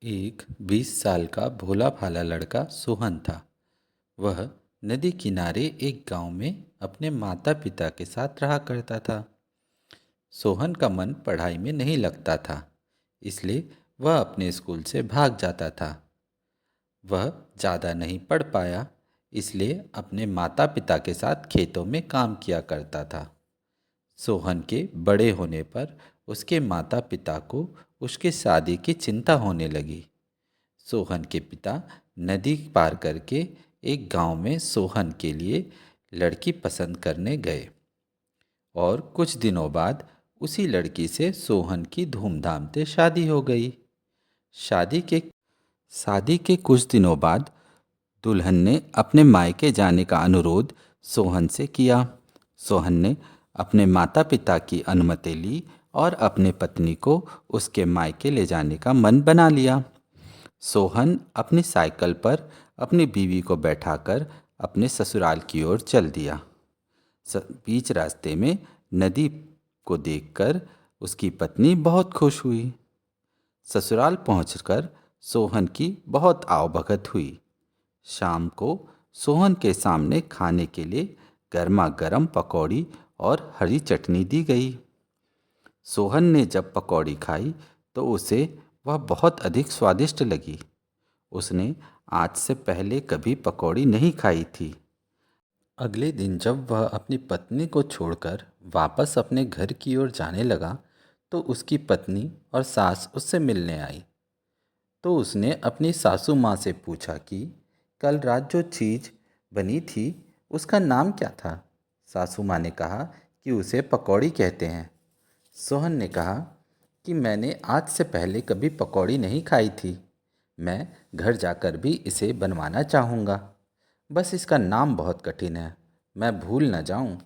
एक 20 साल का भोला भाला लड़का सोहन था। वह नदी किनारे एक गांव में अपने माता पिता के साथ रहा करता था। सोहन का मन पढ़ाई में नहीं लगता था, इसलिए वह अपने स्कूल से भाग जाता था। वह ज़्यादा नहीं पढ़ पाया, इसलिए अपने माता पिता के साथ खेतों में काम किया करता था। सोहन के बड़े होने पर उसके माता पिता को उसकी शादी की चिंता होने लगी। सोहन के पिता नदी पार करके एक गांव में सोहन के लिए लड़की पसंद करने गए और कुछ दिनों बाद उसी लड़की से सोहन की धूमधाम से शादी हो गई। शादी के शादी के कुछ दिनों बाद दुल्हन ने अपने मायके जाने का अनुरोध सोहन से किया। सोहन ने अपने माता पिता की अनुमति ली और अपने पत्नी को उसके मायके ले जाने का मन बना लिया। सोहन अपनी साइकिल पर अपनी बीवी को बैठाकर अपने ससुराल की ओर चल दिया। बीच रास्ते में नदी को देखकर उसकी पत्नी बहुत खुश हुई। ससुराल पहुंचकर सोहन की बहुत आवभगत हुई। शाम को सोहन के सामने खाने के लिए गर्मा गर्म पकौड़ी और हरी चटनी दी गई। सोहन ने जब पकौड़ी खाई तो उसे वह बहुत अधिक स्वादिष्ट लगी। उसने आज से पहले कभी पकौड़ी नहीं खाई थी। अगले दिन जब वह अपनी पत्नी को छोड़कर वापस अपने घर की ओर जाने लगा तो उसकी पत्नी और सास उससे मिलने आई। तो उसने अपनी सासू माँ से पूछा कि कल रात जो चीज़ बनी थी उसका नाम क्या था। सासू माँ ने कहा कि उसे पकौड़ी कहते हैं। सोहन ने कहा कि मैंने आज से पहले कभी पकौड़ी नहीं खाई थी। मैं घर जाकर भी इसे बनवाना चाहूँगा, बस इसका नाम बहुत कठिन है, मैं भूल न जाऊँ।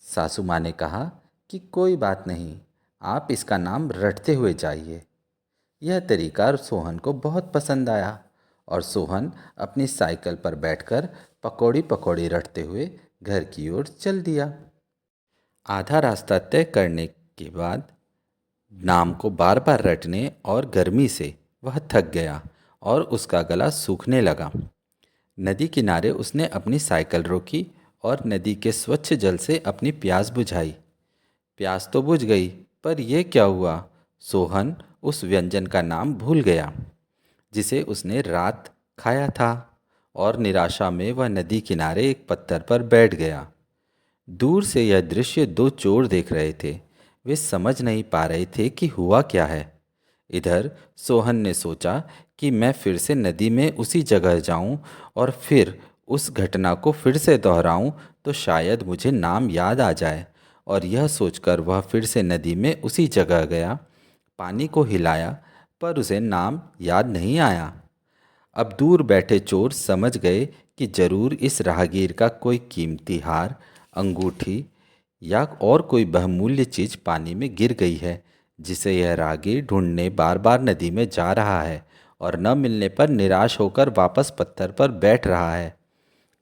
सासू माँ ने कहा कि कोई बात नहीं, आप इसका नाम रटते हुए जाइए। यह तरीका सोहन को बहुत पसंद आया और सोहन अपनी साइकिल पर बैठकर पकौड़ी पकौड़ी रटते हुए घर की ओर चल दिया। आधा रास्ता तय करने के बाद नाम को बार बार रटने और गर्मी से वह थक गया और उसका गला सूखने लगा। नदी किनारे उसने अपनी साइकिल रोकी और नदी के स्वच्छ जल से अपनी प्यास बुझाई। प्यास तो बुझ गई, पर यह क्या हुआ, सोहन उस व्यंजन का नाम भूल गया जिसे उसने रात खाया था और निराशा में वह नदी किनारे एक पत्थर पर बैठ गया। दूर से यह दृश्य दो चोर देख रहे थे। वे समझ नहीं पा रहे थे कि हुआ क्या है। इधर सोहन ने सोचा कि मैं फिर से नदी में उसी जगह जाऊं और फिर उस घटना को फिर से दोहराऊं तो शायद मुझे नाम याद आ जाए। और यह सोचकर वह फिर से नदी में उसी जगह गया, पानी को हिलाया, पर उसे नाम याद नहीं आया। अब दूर बैठे चोर समझ गए कि जरूर इस राहगीर का कोई कीमती हार, अंगूठी या और कोई बहुमूल्य चीज पानी में गिर गई है, जिसे यह राहगीर ढूंढने बार बार नदी में जा रहा है और न मिलने पर निराश होकर वापस पत्थर पर बैठ रहा है।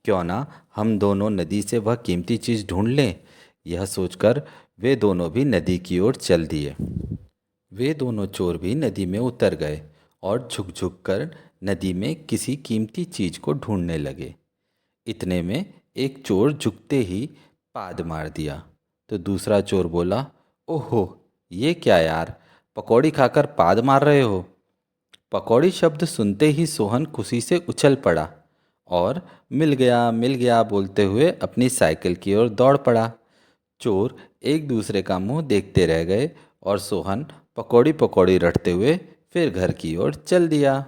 क्यों ना हम दोनों नदी से वह कीमती चीज ढूंढ लें। यह सोचकर वे दोनों भी नदी की ओर चल दिए। वे दोनों चोर भी नदी में उतर गए और झुक झुक कर नदी में किसी कीमती चीज को ढूंढने लगे। इतने में एक चोर झुकते ही पाद मार दिया तो दूसरा चोर बोला, ओहो, ये क्या यार, पकौड़ी खाकर पाद मार रहे हो। पकौड़ी शब्द सुनते ही सोहन खुशी से उछल पड़ा और मिल गया बोलते हुए अपनी साइकिल की ओर दौड़ पड़ा। चोर एक दूसरे का मुंह देखते रह गए और सोहन पकौड़ी पकौड़ी रटते हुए फिर घर की ओर चल दिया।